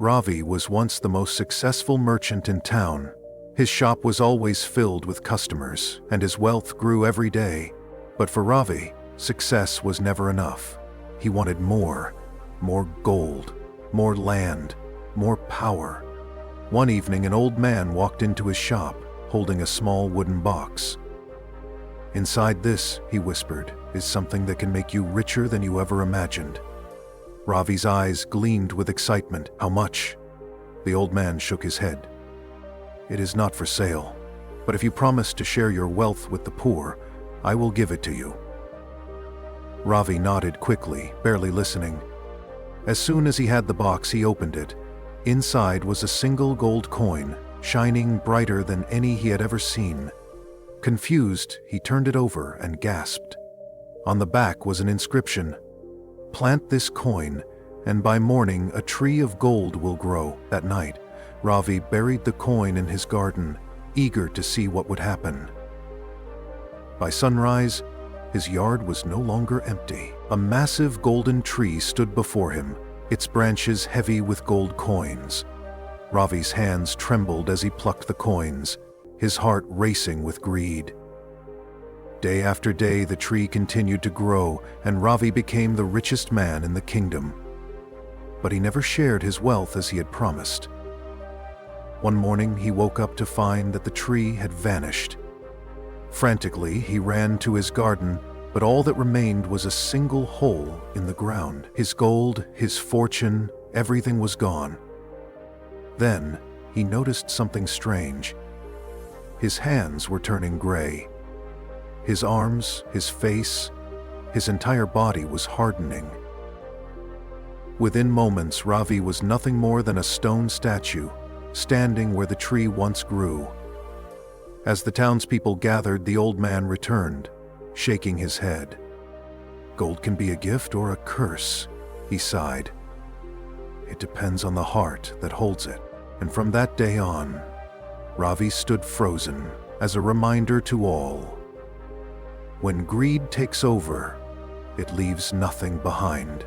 Ravi was once the most successful merchant in town. His shop was always filled with customers, and his wealth grew every day. But for Ravi, success was never enough. He wanted more gold, more land, more power. One evening, an old man walked into his shop, holding a small wooden box. "Inside this," he whispered, "is something that can make you richer than you ever imagined." Ravi's eyes gleamed with excitement. "How much?" The old man shook his head. "It is not for sale, but if you promise to share your wealth with the poor, I will give it to you." Ravi nodded quickly, barely listening. As soon as he had the box, he opened it. Inside was a single gold coin, shining brighter than any he had ever seen. Confused, he turned it over and gasped. On the back was an inscription: "Plant this coin, and by morning a tree of gold will grow." That night, Ravi buried the coin in his garden, eager to see what would happen. By sunrise, his yard was no longer empty. A massive golden tree stood before him, its branches heavy with gold coins. Ravi's hands trembled as he plucked the coins, his heart racing with greed. Day after day, the tree continued to grow, and Ravi became the richest man in the kingdom. But he never shared his wealth as he had promised. One morning, he woke up to find that the tree had vanished. Frantically, he ran to his garden, but all that remained was a single hole in the ground. His gold, his fortune, everything was gone. Then, he noticed something strange. His hands were turning gray. His arms, his face, his entire body was hardening. Within moments, Ravi was nothing more than a stone statue, standing where the tree once grew. As the townspeople gathered, the old man returned, shaking his head. "Gold can be a gift or a curse," he sighed. "It depends on the heart that holds it." And from that day on, Ravi stood frozen as a reminder to all: when greed takes over, it leaves nothing behind.